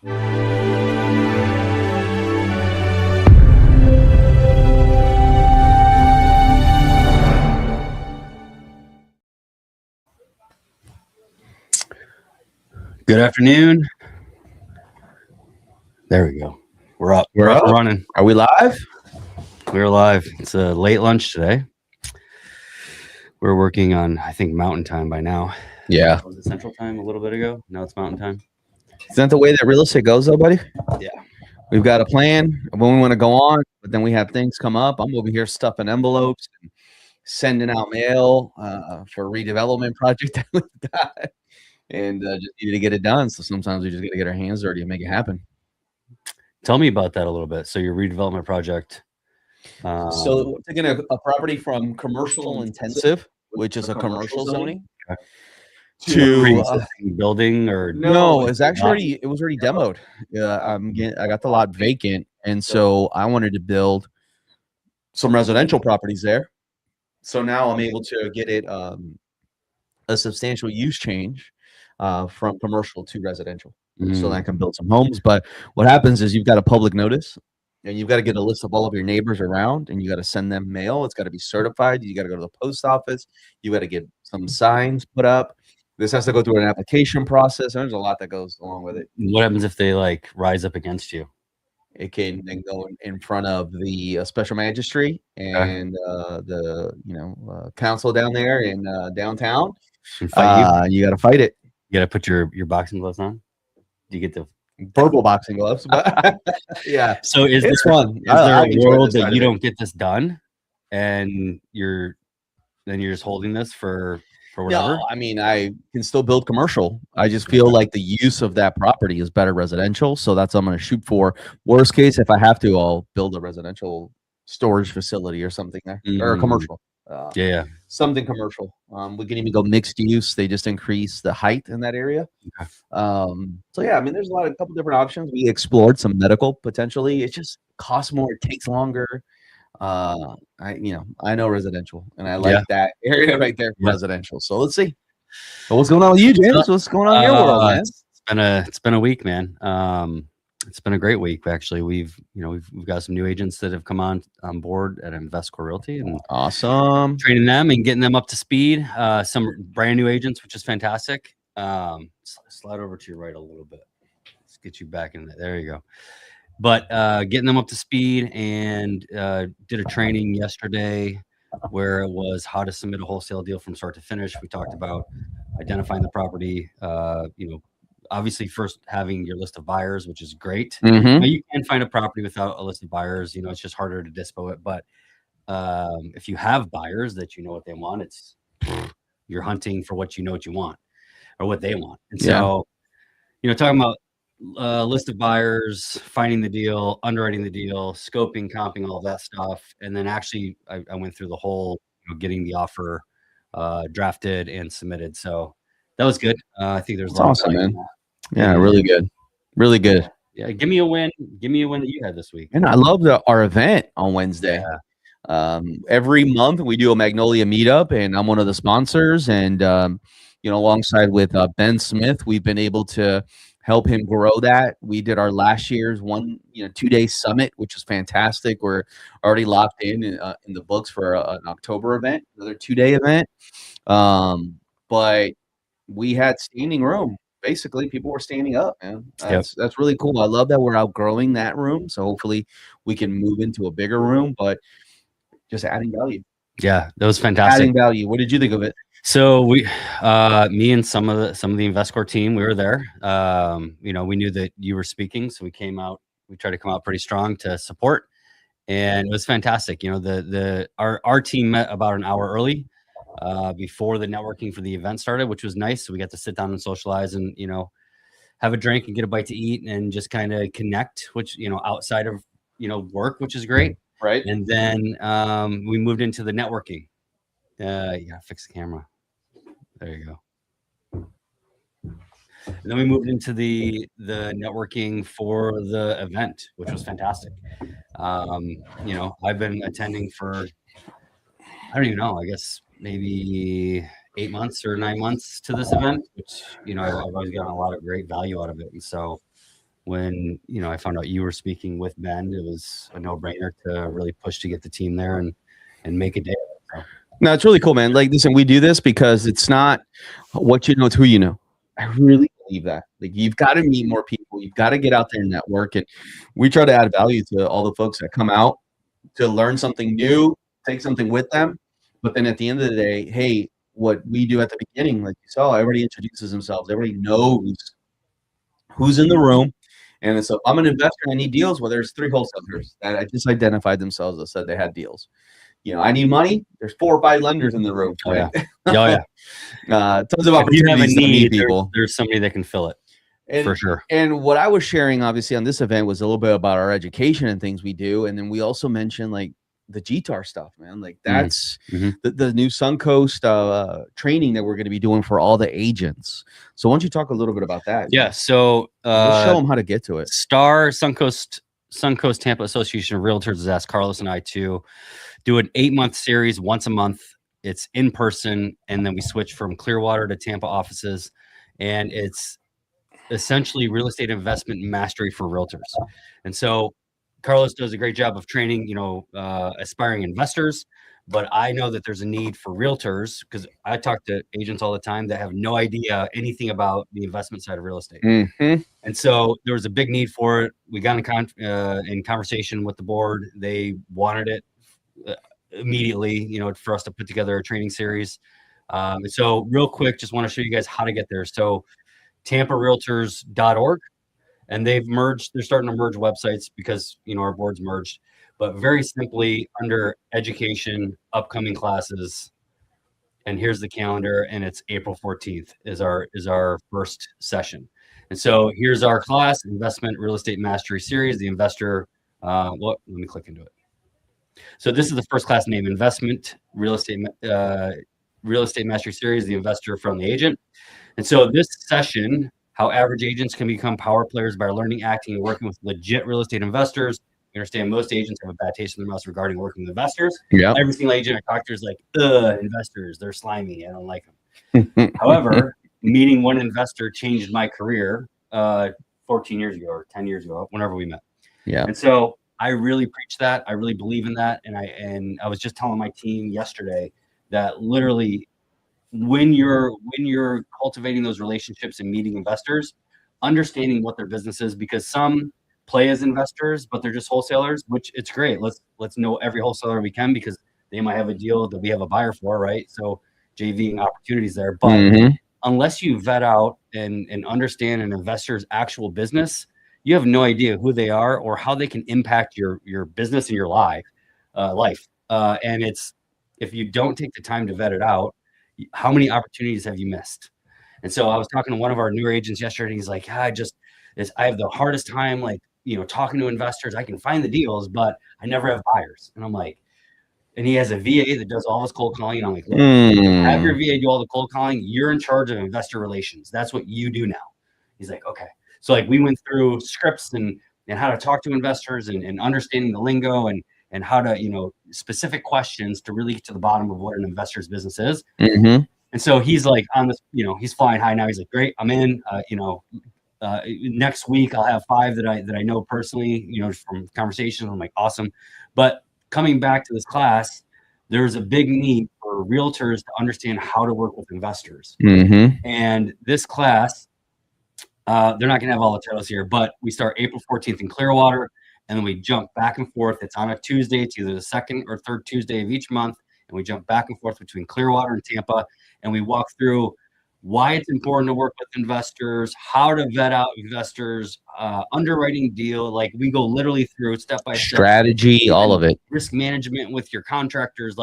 Good afternoon. There we go. We're up. We're up. We're running. Are we live? We're live. It's a late lunch today. We're working on, I think, Mountain Time by now. Yeah. Was it Central Time a little bit ago? No, it's Mountain Time. Isn't that the way that real estate goes, though, buddy? Yeah. We've got a plan of when we want to go on, but then we have things come up. I'm over here stuffing envelopes and sending out mail for a redevelopment project that we've got, and just needed to get it done. So sometimes we just got to get our hands dirty and make it happen. Tell me about that a little bit. So your redevelopment project. So we're taking a property from commercial intensive, which is a commercial zoning, to building or no, it's actually it was already demoed. I got the lot vacant, and so I wanted to build some residential properties there. So now I'm able to get it a substantial use change from commercial to residential, so that I can build some homes. But what happens is you've got a public notice, and you've got to get a list of all of your neighbors around, and you got to send them mail. It's got to be certified. You got to go to the post office. You got to get some signs put up. This has to go through an application process. And there's a lot that goes along with it. What happens if they like rise up against you? It can then go in front of the special magistrate and the council down there in downtown. You got to fight it. You got to put your boxing gloves on. Do you get the purple boxing gloves? But yeah. So it's fun. Is there a world that you don't get this done, and you're just holding this for whatever? No, I mean, I can still build commercial. I just feel like the use of that property is better residential. So that's what I'm going to shoot for. Worst case, if I have to, I'll build a residential storage facility or something there, or a commercial. Something commercial. We can even go mixed use. They just increase the height in that area. Okay. So yeah, I mean, there's a couple different options. We explored some medical potentially. It just costs more. It takes longer. I know residential, and I like that area right there for residential. So let's see. But what's going on with you, James? What's going on in your world, man? It's been a week, man. It's been a great week, actually. We've got some new agents that have come on board at Investcore Realty, and awesome training them and getting them up to speed. Some brand new agents, which is fantastic. Slide over to your right a little bit. Let's get you back in there. There you go. But getting them up to speed, and did a training yesterday where it was how to submit a wholesale deal from start to finish. We talked about identifying the property, obviously first having your list of buyers, which is great. Now, you can find a property without a list of buyers. It's just harder to dispo it. But if you have buyers that you know what they want, you're hunting for what you want or what they want. And so, talking about list of buyers, finding the deal, underwriting the deal, scoping, comping, all that stuff. And then actually I went through the whole getting the offer drafted and submitted. So that was good. I think there's awesome, man. Yeah, really good. Really good. Yeah, give me a win that you had this week. And I love our event on Wednesday. Every month we do a Magnolia meetup, and I'm one of the sponsors. And alongside with Ben Smith, we've been able to help him grow that. We did our last year's 2-day summit, which was fantastic. We're already locked in the books for an October event, another 2-day event. But we had standing room. Basically, people were standing up, man. That's really cool. I love that we're outgrowing that room. So hopefully we can move into a bigger room, but just adding value. Yeah, that was fantastic. Adding value. What did you think of it? So we, me and some of the Investcore team, we were there. We knew that you were speaking, so we came out. We tried to come out pretty strong to support, and it was fantastic. Our team met about an hour early before the networking for the event started, which was nice. So we got to sit down and socialize, and have a drink and get a bite to eat, and just kind of connect, which outside of work, which is great, right? And then we moved into the networking. Fix the camera. There you go. And then we moved into the networking for the event, which was fantastic. I've been attending for, I don't even know, I guess maybe 8 months or 9 months to this event, which, I've always gotten a lot of great value out of it. And so when I found out you were speaking with Ben, it was a no-brainer to really push to get the team there and make a day of it. So. No, it's really cool, man. Like, listen, we do this because it's not what you know, it's who you know. I really believe that. Like, you've got to meet more people. You've got to get out there and network. And we try to add value to all the folks that come out to learn something new, take something with them. But then at the end of the day, hey, what we do at the beginning, like you saw, everybody introduces themselves. Everybody knows who's in the room. And so I'm an investor and I need deals. Well, there's 3 wholesalers that I just identified themselves that said they had deals. I need money. There's 4 or 5 lenders in the room. Oh yeah, yeah. Tons of opportunities. If you have a to meet need, people. there's somebody that can fill it for sure. And what I was sharing, obviously, on this event was a little bit about our education and things we do, and then we also mentioned like the GTAR stuff, man. Like that's the new Suncoast training that we're going to be doing for all the agents. So why don't you talk a little bit about that? Yeah. So we'll show them how to get to it. Star Suncoast Tampa Association of Realtors has asked Carlos and I to do an 8-month series once a month. It's in person, and then we switch from Clearwater to Tampa offices, and it's essentially real estate investment mastery for realtors. And so Carlos does a great job of training, aspiring investors, but I know that there's a need for realtors because I talk to agents all the time that have no idea anything about the investment side of real estate. And so there was a big need for it. We got in conversation with the board. They wanted it immediately, for us to put together a training series. So real quick, just want to show you guys how to get there. So TampaRealtors.org, and they're starting to merge websites because, our board's merged, but very simply under education, upcoming classes, and here's the calendar, and it's April 14th is our first session. And so here's our class, Investment Real Estate Mastery Series, the investor, let me click into it. So this is the first class name, Investment Real Estate Mastery Series, the investor from the agent. And so this session, how average agents can become power players by learning, acting, and working with legit real estate investors. You understand most agents have a bad taste in their mouths regarding working with investors. Yeah. Every single agent I talk to is like, investors, they're slimy. I don't like them. However, meeting one investor changed my career 14 years ago or 10 years ago, whenever we met. Yeah. And so I really preach that. I really believe in that. And I was just telling my team yesterday that literally when you're cultivating those relationships and meeting investors, understanding what their business is, because some play as investors, but they're just wholesalers, which it's great. Let's know every wholesaler we can because they might have a deal that we have a buyer for, right? So JVing opportunities there. But unless you vet out and understand an investor's actual business, you have no idea who they are or how they can impact your business and your life. And if you don't take the time to vet it out, how many opportunities have you missed? And so I was talking to one of our newer agents yesterday, and he's like, I have the hardest time, talking to investors. I can find the deals, but I never have buyers. And I'm like, and he has a VA that does all his cold calling. And I'm like, look, have your VA do all the cold calling. You're in charge of investor relations. That's what you do now. He's like, okay. So we went through scripts and how to talk to investors and understanding the lingo and how to, specific questions to really get to the bottom of what an investor's business is. And so he's like on this, he's flying high now. He's like, great, I'm in, next week I'll have 5 that I know personally, from conversations. I'm like, awesome. But coming back to this class, there's a big need for realtors to understand how to work with investors. And this class, they're not going to have all the titles here, but we start April 14th in Clearwater, and then we jump back and forth. It's on a Tuesday. It's either the second or third Tuesday of each month, and we jump back and forth between Clearwater and Tampa, and we walk through why it's important to work with investors, how to vet out investors, underwriting deal. We go literally through step by step. Strategy, all of it. Risk management with your contractors.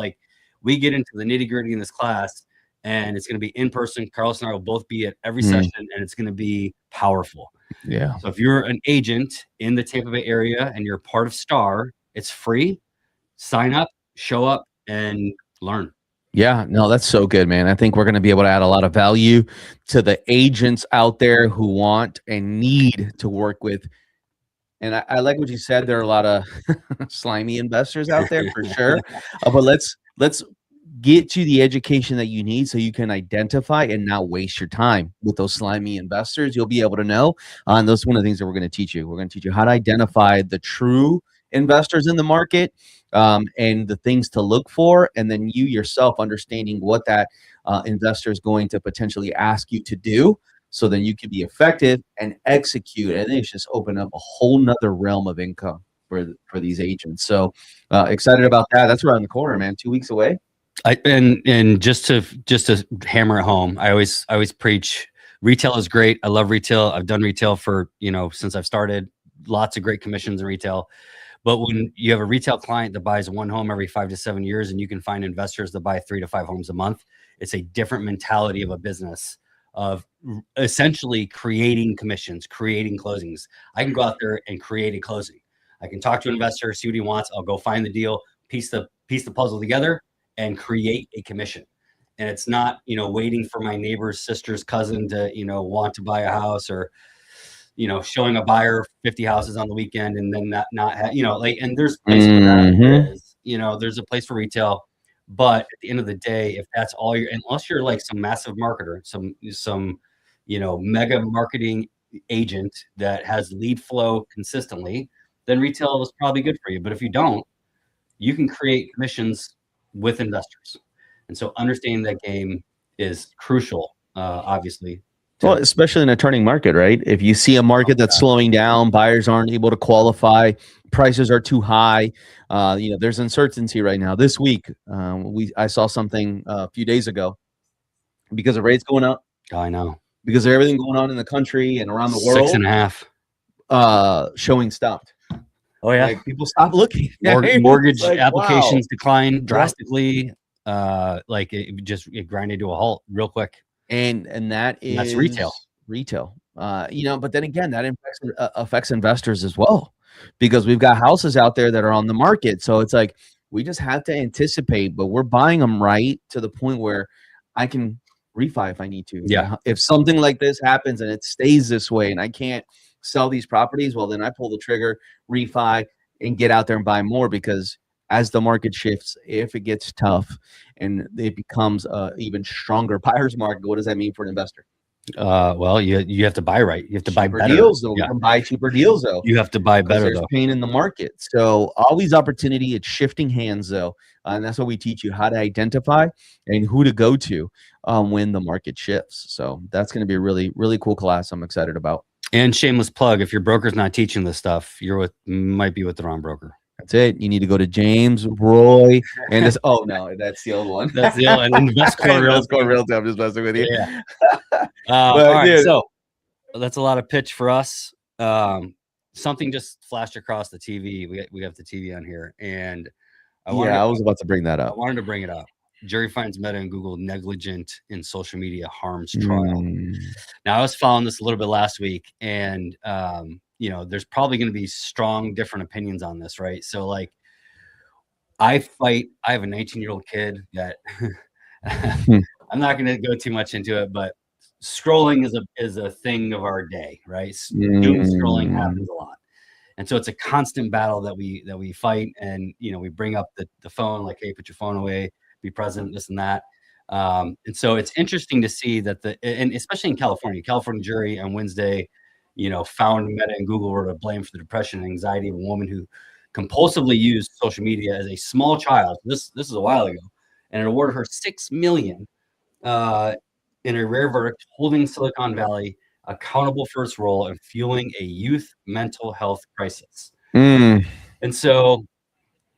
We get into the nitty gritty in this class, and it's going to be in person. Carlos and I will both be at every session, and it's going to be powerful. Yeah. So if you're an agent in the Tampa Bay area and you're part of Star, it's free. Sign up, show up, and learn. Yeah, no, that's so good, man. I think we're going to be able to add a lot of value to the agents out there who want and need to work with. And I like what you said. There are a lot of slimy investors out there for sure. But let's get you the education that you need so you can identify and not waste your time with those slimy investors. You'll be able to know. And that's one of the things that we're going to teach you. We're going to teach you how to identify the true investors in the market, and the things to look for. And then you yourself understanding what that investor is going to potentially ask you to do. So then you can be effective and execute. And it's just open up a whole nother realm of income for these agents. So excited about that. That's around the corner, man. 2 weeks away. And just to hammer it home, I always preach retail is great. I love retail. I've done retail for, since I've started. Lots of great commissions in retail. But when you have a retail client that buys one home every 5 to 7 years, and you can find investors that buy 3 to 5 homes a month, it's a different mentality of a business of essentially creating commissions, creating closings. I can go out there and create a closing. I can talk to an investor, see what he wants. I'll go find the deal, piece the puzzle together, and create a commission. And it's not, waiting for my neighbor's sister's cousin to, want to buy a house, or, showing a buyer 50 houses on the weekend and then not have, and there's a place for that. There's a place for retail. But at the end of the day, if that's all unless you're like some massive marketer, some mega marketing agent that has lead flow consistently, then retail is probably good for you. But if you don't, you can create commissions with investors. And so understanding that game is crucial, obviously. Well, especially in a turning market, right? If you see a market that's slowing down, buyers aren't able to qualify, prices are too high. There's uncertainty right now. This week, I saw something a few days ago because of rates going up. I know. Because of everything going on in the country and around the world. 6.5. Showing stopped. Oh yeah, like people stop looking. Mortgage applications declined drastically. It grinded to a halt real quick. And that's retail. But then again, that affects investors as well, because we've got houses out there that are on the market. So it's like we just have to anticipate, but we're buying them right to the point where I can refi if I need to. Yeah. If something like this happens and it stays this way and I can't sell these properties, well, then I pull the trigger, refi, and get out there and buy more, because as the market shifts, if it gets tough and it becomes a even stronger buyer's market, what does that mean for an investor? Well, you have to buy right. You have to buy better deals, though. You can buy cheaper deals, though. You have to buy better, there's pain in the market. So always opportunity. It's shifting hands, though, and that's what we teach you, how to identify and who to go to when the market shifts. So that's going to be a really, really cool class. I'm excited about. And shameless plug: if your broker's not teaching this stuff, might be with the wrong broker. That's it. You need to go to James Roy and this. Oh no, that's the old one. That's the old one. InvestCore Realty. I'm just messing with you. Yeah. All right. So that's a lot of pitch for us. Something just flashed across the TV. We have the TV on here, and I was about to bring that up. I wanted to bring it up. Jury finds Meta and Google negligent in social media harms trial. Now, I was following this a little bit last week, and there's probably going to be strong different opinions on this, right? So like I have a 19-year-old kid that I'm not going to go too much into it, but scrolling is a thing of our day, right? Doom scrolling happens a lot. And so it's a constant battle that we fight. And, we bring up the phone, like, hey, put your phone away, be present, this and that. And so it's interesting to see that and especially in California jury on Wednesday, found Meta and Google were to blame for the depression and anxiety of a woman who compulsively used social media as a small child. This is a while ago, and it awarded her $6 million in a rare verdict, holding Silicon Valley accountable for its role in fueling a youth mental health crisis. And so,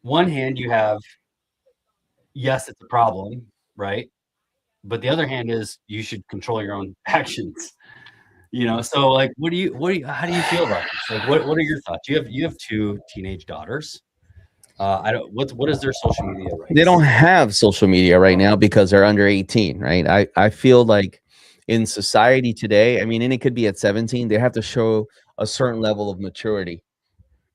one hand you have, yes, it's a problem, right? But the other hand is you should control your own actions. So like, how do you feel about this? Like, what are your thoughts? You have 2 teenage daughters. What is their social media right? They don't have social media right now because they're under 18, right? I feel like in society today, and it could be at 17, they have to show a certain level of maturity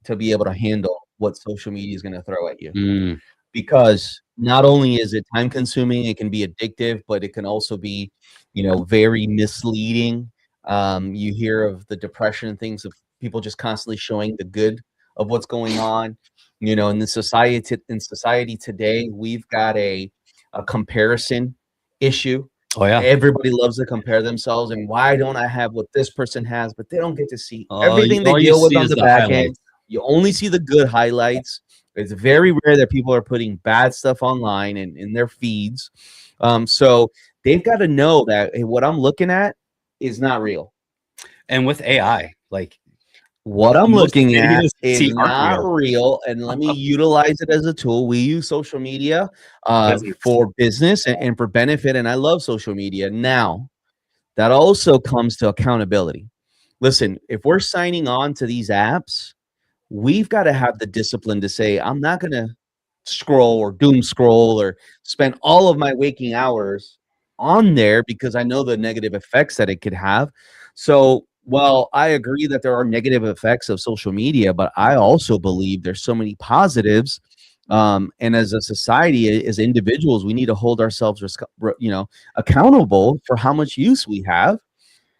to be able to handle what social media is going to throw at you. Because not only is it time consuming, it can be addictive, but it can also be, very misleading. You hear of the depression and things of people just constantly showing the good of what's going on. In the society today, we've got a a comparison issue. Oh yeah. Everybody loves to compare themselves, and why don't I have what this person has? But they don't get to see everything they All you deal with see on is the the back end. highlights. You only see the good highlights. It's very rare that people are putting bad stuff online and in their feeds. So they've got to know that, hey, what I'm looking at is not real. And with AI, like What I'm most looking at videos you is see aren't not real. real, and let me utilize it as a tool. We use social media Business. for business and for benefit, and I love social media. Now, that also comes to accountability. Listen, if we're signing on to these apps, we've got to have the discipline to say, I'm not going to scroll or doom scroll or spend all of my waking hours on there because I know the negative effects that it could have. So, well, I agree that there are negative effects of social media, but I also believe there's so many positives. And as a society, as individuals, we need to hold ourselves, accountable for how much use we have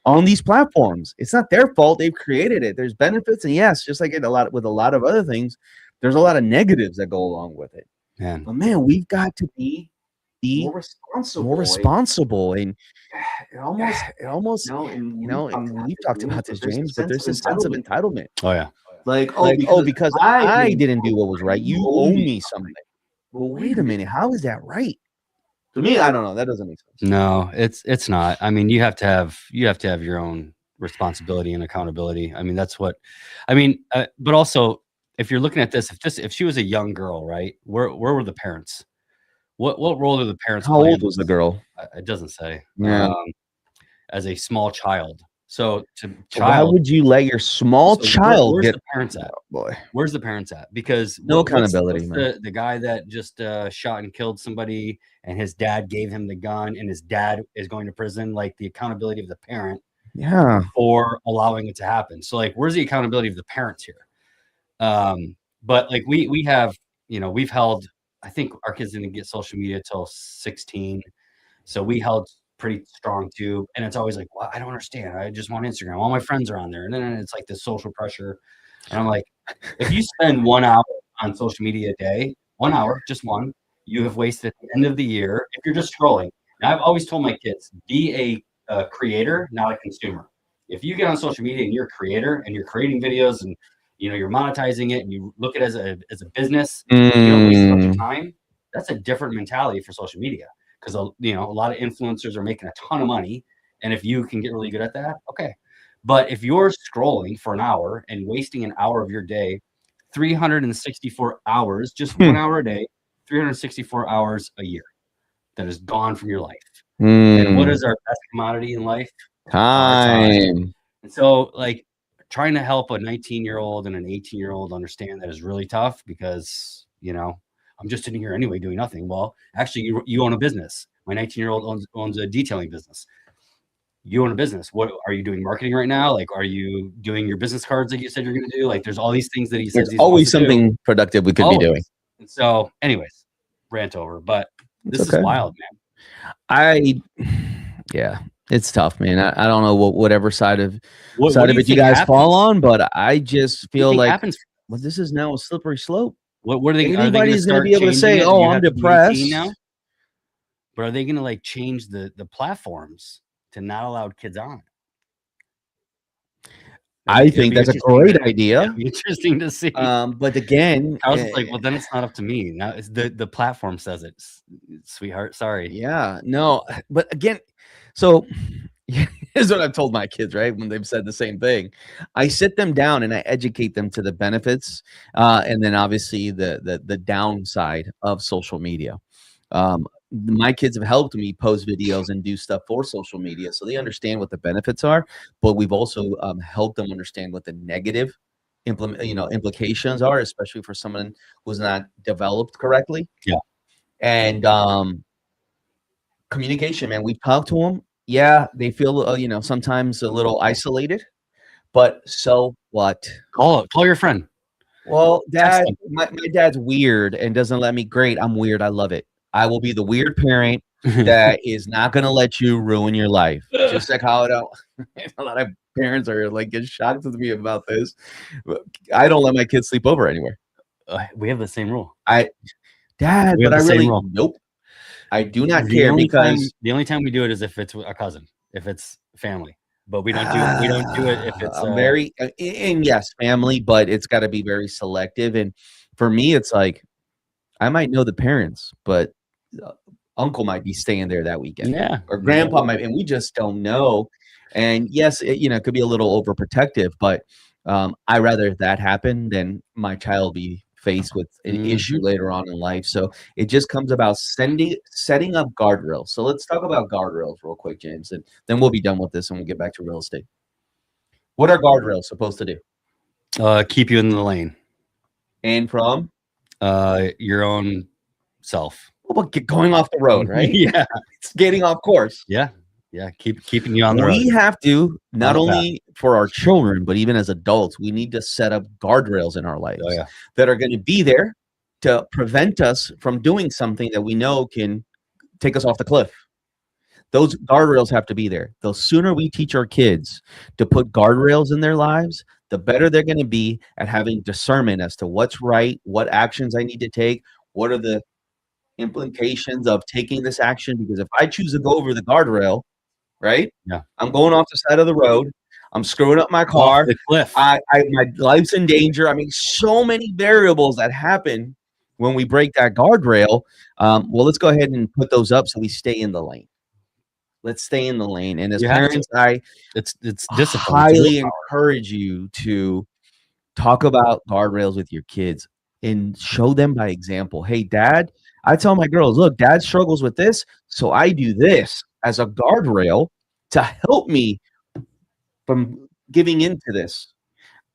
on these platforms. It's not their fault; they've created it. There's benefits, and yes, just like with a lot of other things, there's a lot of negatives that go along with it. Man. But man, we've got to be more responsible, and it almost, and we've talked about this, James, but there's this sense of entitlement. Oh yeah. Like, because I didn't do what was right, you owe me something. Well, wait a minute, how is that right? To me, I don't know. That doesn't make sense. No, it's not. I mean, you have to have your own responsibility and accountability. I mean, that's what I mean. But also, if you're looking at this, if she was a young girl, right? Where were the parents? What role are the parents How playing? old was the girl? It doesn't say. Yeah. As a small child. So why would you let your small child where's get the parents at? Oh, boy? Where's the parents at? Because No accountability, what's the guy that just shot and killed somebody, and his dad gave him the gun, and his dad is going to prison. Like the accountability of the parent, Yeah, for allowing it to happen. So like, where's the accountability of the parents here? But like we have, we've held. I think our kids didn't get social media till 16, so we held pretty strong too. And it's always like, well, I don't understand. I just want Instagram. All my friends are on there. And then it's like this social pressure. And I'm like, if you spend 1 hour on social media a day, 1 hour, just one, you have wasted the end of the year. If you're just scrolling. And I've always told my kids, be a creator, not a consumer. If you get on social media and you're a creator and you're creating videos and you're monetizing it and you look at it as a business, you don't waste a bunch of time. That's a different mentality for social media. Because a lot of influencers are making a ton of money, and if you can get really good at that, okay. But if you're scrolling for an hour and wasting an hour of your day, 364 hours, just 1 hour a day, 364 hours a year, that is gone from your life. And what is our best commodity in life? Time. And so, like, trying to help a 19-year-old and an 18-year-old understand that is really tough because I'm just sitting here anyway doing nothing. Well, actually, you own a business. My 19-year-old owns a detailing business. You own a business. What are you doing marketing right now? Like, are you doing your business cards like you said you're going to do? Like, there's all these things that he says. There's always something productive we could be doing. And so, anyways, rant over. But this is wild, man. It's tough, man. I don't know whatever side of it you guys fall on, but I just feel like this is now a slippery slope. What are they? Anybody's going to be able to say, "Oh, I'm depressed." Now? But are they going to like change the platforms to not allow kids on? I think that's a great idea. It'd be interesting to see. But again, I was like, well, then it's not up to me. Now it's the platform says it, sweetheart. Sorry. Yeah, no, but again, so here's what I've told my kids, right? When they've said the same thing, I sit them down and I educate them to the benefits, and then obviously the downside of social media. My kids have helped me post videos and do stuff for social media, so they understand what the benefits are. But we've also helped them understand what the negative implications are, especially for someone who's not developed correctly. Yeah, and communication, man. We've talked to them. Yeah, they feel sometimes a little isolated, but so what? Call your friend. Well, Dad, my dad's weird and doesn't let me. Great, I'm weird. I love it. I will be the weird parent that is not going to let you ruin your life. Just like how a lot of parents are like get shocked with me about this. I don't let my kids sleep over anywhere. We have the same rule. Dad, but I really nope. I do not The care only because the only time we do it is if it's a cousin, if it's family. But we don't do it if it's I'm very and yes, family, but it's got to be very selective. And for me, it's like I might know the parents, but uh, uncle might be staying there that weekend, yeah. or grandpa might, and we just don't know. And yes, it could be a little overprotective, but I rather that happen than my child be faced with an issue later on in life. So it just comes about setting up guardrails. So let's talk about guardrails real quick, James, and then we'll be done with this and we'll get back to real estate. What are guardrails supposed to do? Keep you in the lane. And from Your own self. well, going off the road, right? Yeah. It's getting off course. Yeah. Yeah. Keeping you on the road. We have to not On the only for our children, but even as adults, we need to set up guardrails in our lives Oh, yeah. that are going to be there to prevent us from doing something that we know can take us off the cliff. Those guardrails have to be there. The sooner we teach our kids to put guardrails in their lives, the better they're going to be at having discernment as to what's right, what actions I need to take, what are the implications of taking this action. Because if I choose to go over the guardrail, right? Yeah. I'm going off the side of the road. I'm screwing up my car. Off the cliff. My life's in danger. I mean, so many variables that happen when we break that guardrail. Well, let's go ahead and put those up so we stay in the lane. Let's stay in the lane. And as parents, it's discipline. highly encourage you to talk about guardrails with your kids and show them by example. Hey, Dad, I tell my girls, look, Dad struggles with this, so I do this as a guardrail to help me from giving into this.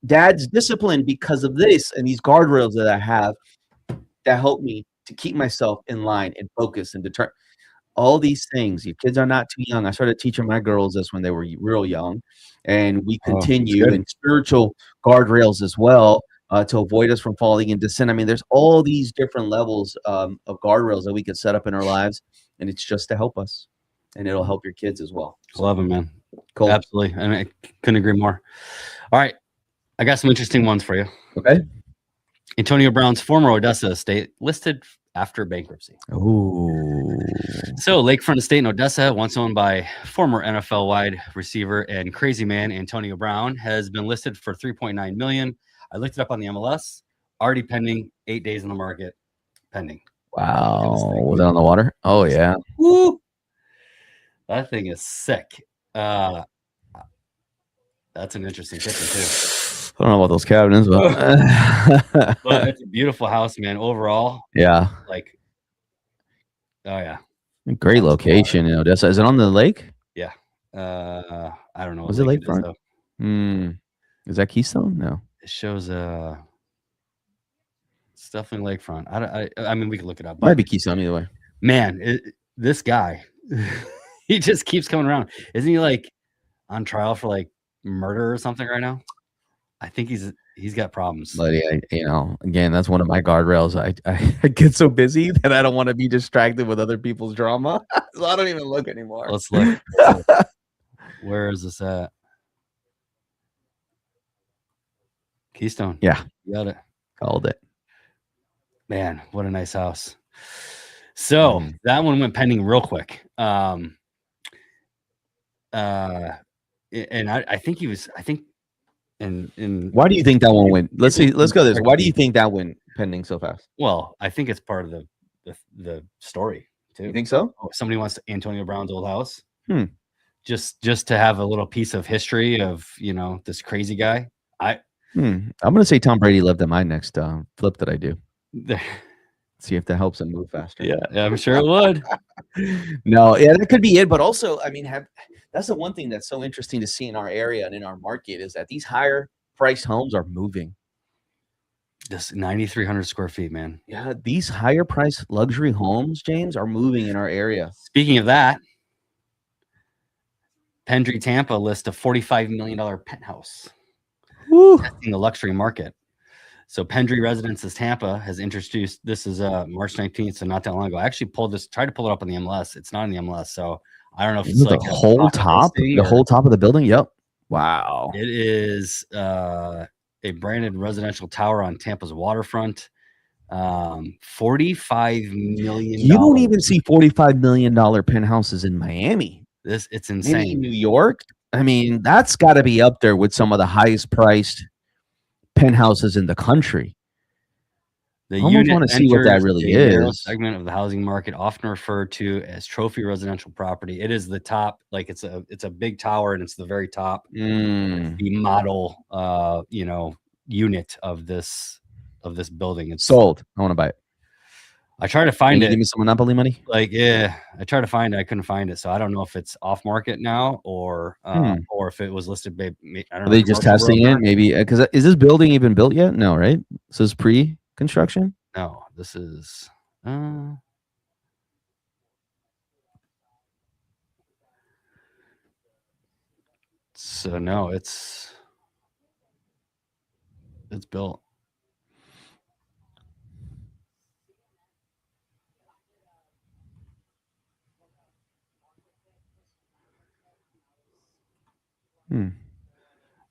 Dad's disciplined because of this and these guardrails that I have that help me to keep myself in line and focus and determine all these things. Your kids are not too young. I started teaching my girls this when they were real young, and we continue in spiritual guardrails as well to avoid us from falling into sin. I mean, there's all these different levels of guardrails that we could set up in our lives, and it's just to help us, and it'll help your kids as well. So, love them, man. Cool. Absolutely. I mean, I couldn't agree more. All right. I got some interesting ones for you. Okay. Antonio Brown's former Odessa estate listed after bankruptcy. Ooh. So Lakefront Estate in Odessa, once owned by former NFL wide receiver and crazy man Antonio Brown, has been listed for $3.9 million. I looked it up on the MLS. Already pending, 8 days in the market. Pending. Wow. Was it on the water? Oh, yeah. Woo! That thing is sick. That's an interesting kitchen too. I don't know about those cabinets, but But it's a beautiful house, man. Overall, yeah, like, oh yeah, great location in Odessa. Is it on the lake? Yeah. I don't know. Was it lakefront? Is that Keystone? No. It shows it's definitely lakefront. I mean, we can look it up. Might be Keystone either way. Man, this guy, he just keeps coming around. Isn't he like on trial for like murder or something right now? I think he's got problems. But yeah, again, that's one of my guardrails. I get so busy that I don't want to be distracted with other people's drama, so I don't even look anymore. Let's look. Where is this at? Keystone. Yeah, you got it. Called it. Man, what a nice house. So that one went pending real quick. And I think he was. I think. And why do you think that one went? Let's go this. Why do you think that went pending so fast? Well, I think it's part of the story too. You think so? Oh, somebody wants Antonio Brown's old house. Just to have a little piece of history of this crazy guy. I'm gonna say Tom Brady lived at my next flip that I do. See if that helps him move faster. Yeah, I'm sure it would. No, yeah, that could be it. But also, I mean, that's the one thing that's so interesting to see in our area and in our market is that these higher priced homes are moving. This 9,300 square feet, man. Yeah, these higher priced luxury homes, James, are moving in our area. Speaking of that, Pendry Tampa lists a $45 million penthouse. Testing the luxury market. So Pendry Residences Tampa has introduced, this is March 19th, so not that long ago. I actually tried to pull it up on the MLS. It's not on the MLS, so I don't know if it's like the whole top of the building. Yep. Wow. It is a branded residential tower on Tampa's waterfront. $45 million. You don't even see $45 million penthouses in Miami. It's Maybe insane. in New York. I mean, that's got to be up there with some of the highest priced penthouses in the country. The I almost unit want to see what that enters really a narrow is. segment of the housing market, often referred to as trophy residential property. It is the top, like it's a big tower, and it's the very top, the model, unit of this building. It's Sold. I want to buy it. I tried to Can find you it. give me some Monopoly money? Like, yeah, I tried to find it. I couldn't find it. So I don't know if it's off market now or if it was listed. I don't know. Are they just commercial testing broker. it? Maybe because is this building even built yet? No, right? So it's pre-construction. No, this is. So no, it's built.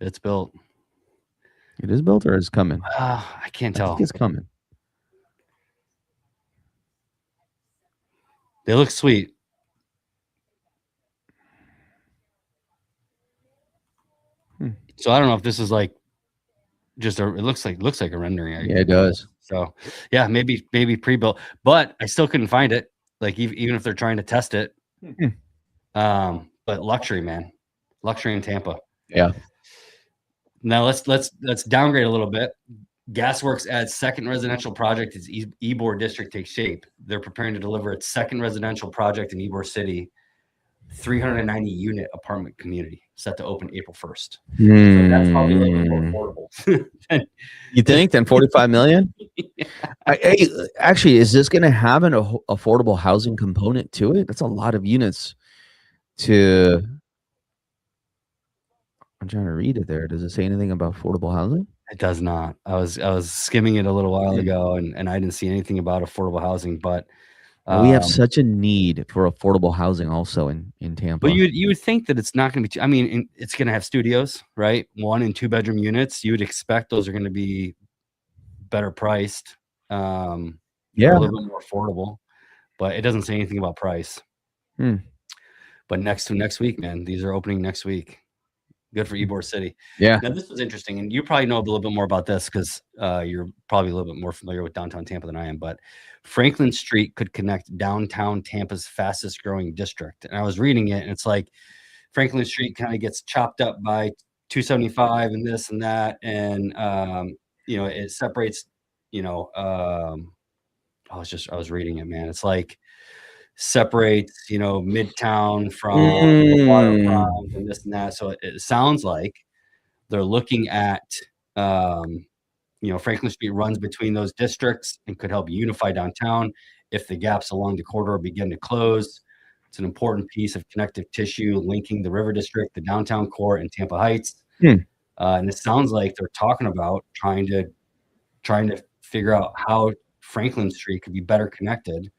It's built. It is built or it's coming? I can't I tell. think it's coming. They look sweet. So I don't know if this is like just it looks like a rendering. Yeah, it does. So yeah, maybe pre-built, but I still couldn't find it. Like even if they're trying to test it. But luxury, man, luxury in Tampa. Yeah. Now let's downgrade a little bit. Gasworks adds second residential project as Ybor district takes shape. They're preparing to deliver its second residential project in Ybor City, 390 unit apartment community set to open April 1st. So that's probably a little bit more affordable. You think than 45 million? Hey, actually, is this going to have an affordable housing component to it? That's a lot of units. I'm trying to read it there. Does it say anything about affordable housing? It does not. I was skimming it a little while ago, and I didn't see anything about affordable housing, but we have such a need for affordable housing also in Tampa. But you would think that it's not going to be. I mean, it's going to have studios, right? 1 and 2 bedroom units. You would expect those are going to be better priced, a little bit more affordable. But it doesn't say anything about price. But next week, man, these are opening next week. Good for Ybor City. Yeah. Now this was interesting, and you probably know a little bit more about this because you're probably a little bit more familiar with downtown Tampa than I am. But Franklin Street could connect downtown Tampa's fastest growing district. And I was reading it, and it's like Franklin Street kind of gets chopped up by 275 and this and that, and it separates. I was reading it, man. It's like separates Midtown from the waterfront and this and that. So it sounds like they're looking at Franklin Street runs between those districts and could help unify downtown if the gaps along the corridor begin to close. It's an important piece of connective tissue linking the River District, the downtown core, and Tampa Heights. And it sounds like they're talking about trying to figure out how Franklin Street could be better connected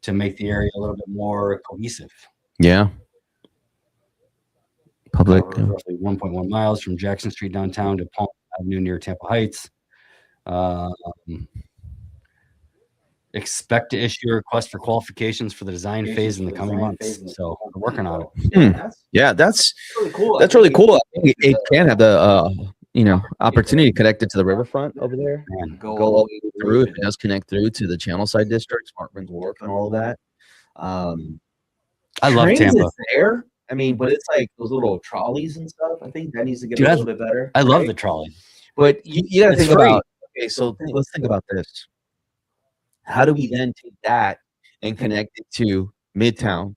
to make the area a little bit more cohesive. Yeah. Public. Roughly 1.1 miles from Jackson Street downtown to Palm Avenue near Tampa Heights. Expect to issue a request for qualifications for the design phase in the coming months. So we're working on it. Yeah, that's really cool. That's really cool. I think it can have the opportunity connected to the riverfront over there. Go all the way through. It does connect through to the Channel Side District, Smartman's Wharf, and all of that. I love Tampa. There. I mean, but it's like those little trolleys and stuff. I think that needs to get a little bit better. I love the trolley. But you got to think about, okay, so let's think about this. How do we then take that and connect it to Midtown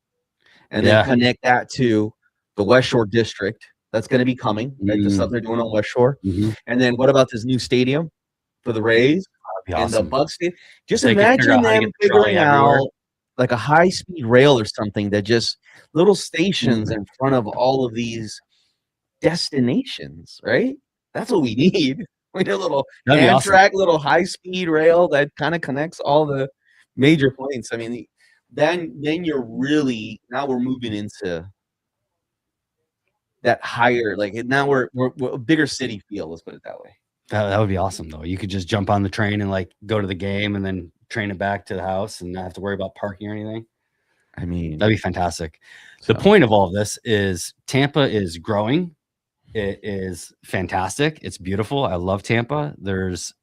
and then connect that to the West Shore District? That's going to be coming, right? The stuff they're doing on West Shore. And then what about this new stadium for the Rays and the Bucks Stadium? Just imagine them figuring out like a high-speed rail or something that just little stations in front of all of these destinations, right? That's what we need. We need a little Amtrak, little high-speed rail that kind of connects all the major points. I mean, then you're really, now we're moving into that higher, like now we're a bigger city feel. Let's put it that way. That would be awesome though. You could just jump on the train and like go to the game and then train it back to the house and not have to worry about parking or anything. I mean, That'd be fantastic. The so. point of all of this is Tampa is growing. It is fantastic. It's beautiful. I love Tampa. There's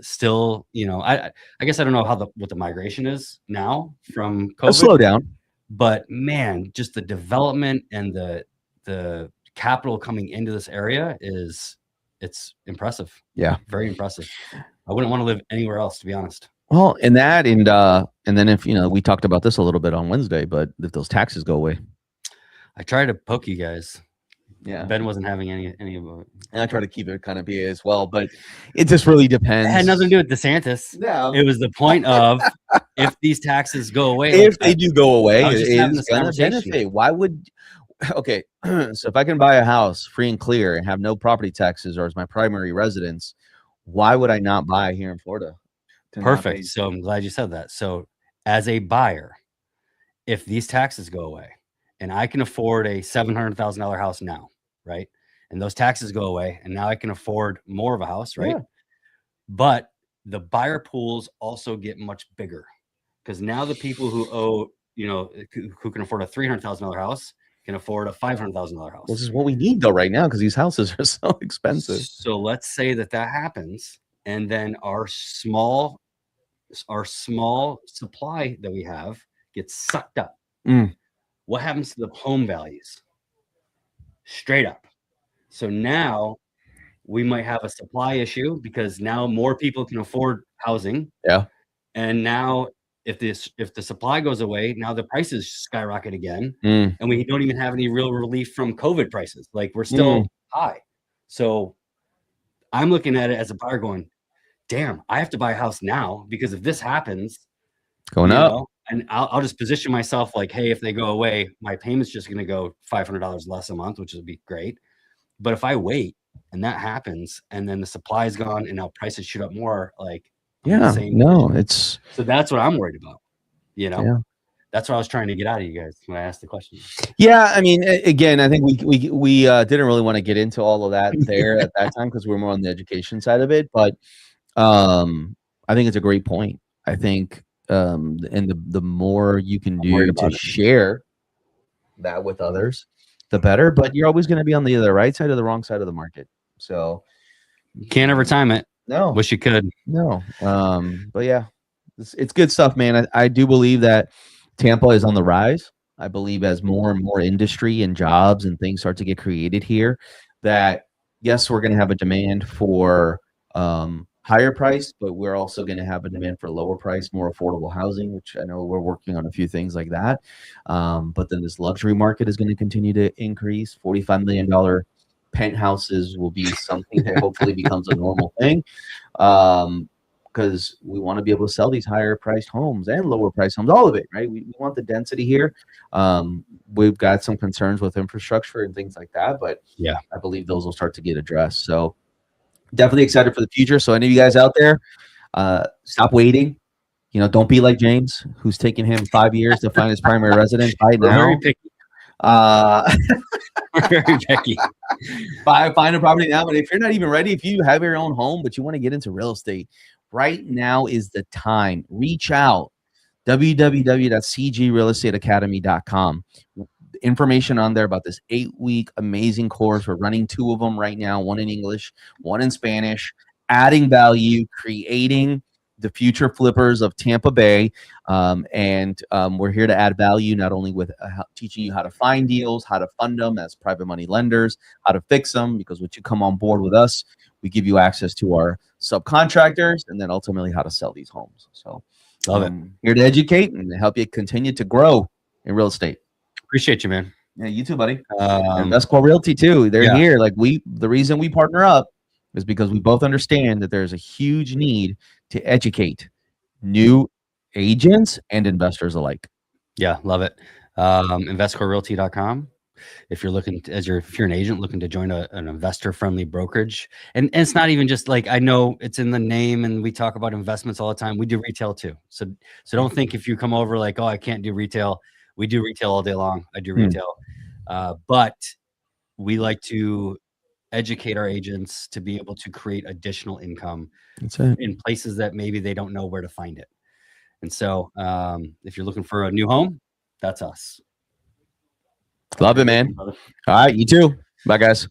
still, I guess I don't know what the migration is now from A COVID, slowdown. but man, just the development and the capital coming into this area it's impressive. Yeah. Very impressive. I wouldn't want to live anywhere else, to be honest. Well, and that, and then if we talked about this a little bit on Wednesday, but if those taxes go away, I tried to poke you guys. Yeah, Ben wasn't having any of it, and I try to keep it kind of BA as well, but it just really depends. It had nothing to do with DeSantis. No, it was the point of if these taxes go away. If they do go away, it is going to benefit. Why would? Okay, so if I can buy a house free and clear and have no property taxes, or as my primary residence, why would I not buy here in Florida? Perfect. So I'm glad you said that. So as a buyer, if these taxes go away and I can afford a $700,000 house now, right? And those taxes go away and now I can afford more of a house, right? Yeah. But the buyer pools also get much bigger because now the people who owe, who can afford a $300,000 house can afford a $500,000 house. This is what we need though right now because these houses are so expensive. So let's say that happens. And then our small supply that we have gets sucked up. What happens to the home values? Straight up. So now we might have a supply issue because now more people can afford housing. Yeah. And now if the supply goes away, now the prices skyrocket again. And we don't even have any real relief from COVID prices. Like we're still high. So I'm looking at it as a buyer going, damn, I have to buy a house now because if this happens, going up, and I'll just position myself like, hey, if they go away, my payment's just going to go $500 less a month, which would be great. But if I wait and that happens, and then the supply is gone, and now prices shoot up more, like, it's so that's what I'm worried about. That's what I was trying to get out of you guys when I asked the question. Yeah, I mean, again, I think we didn't really want to get into all of that there at that time because we're more on the education side of it, but. I think it's a great point. I think, and the more you can do to share that with others, the better. But you're always going to be on the right side or the wrong side of the market. So you can't ever time it. No, wish you could. No. But yeah, it's good stuff, man. I do believe that Tampa is on the rise. I believe as more and more industry and jobs and things start to get created here, that yes, we're going to have a demand for higher price, but we're also going to have a demand for lower price, more affordable housing, which I know we're working on a few things like that. But then this luxury market is going to continue to increase. $45 million penthouses will be something that hopefully becomes a normal thing. Because we want to be able to sell these higher priced homes and lower priced homes, all of it, right? We want the density here. We've got some concerns with infrastructure and things like that, but yeah, I believe those will start to get addressed. So definitely excited for the future. So any of you guys out there, stop waiting. Don't be like James, who's taking him 5 years to find his primary residence. Right now, very picky. Very picky. Find a property now. But if you're not even ready, if you have your own home, but you want to get into real estate, right now is the time. Reach out. www.cgrealestateacademy.com. Information on there about this 8-week amazing course. We're running 2 of them right now, one in English, one in Spanish, adding value, creating the future flippers of Tampa Bay. And we're here to add value, not only with teaching you how to find deals, how to fund them as private money lenders, how to fix them, because once you come on board with us, we give you access to our subcontractors, and then ultimately how to sell these homes. So love it. Here to educate and help you continue to grow in real estate. Appreciite you, man. Yeah, you too, buddy. Investcore Realty too. They're here. Like the reason we partner up is because we both understand that there's a huge need to educate new agents and investors alike. Yeah, love it. InvestcoreRealty.com. If you're looking if you're an agent looking to join an investor friendly brokerage, and it's not even just like, I know it's in the name and we talk about investments all the time. We do retail too. So don't think if you come over like, oh, I can't do retail. We do retail all day long. I do retail. But we like to educate our agents to be able to create additional income That's it. in places that maybe they don't know where to find it. And so, if you're looking for a new home, that's us. Love it, man. All right, you too. Bye, guys.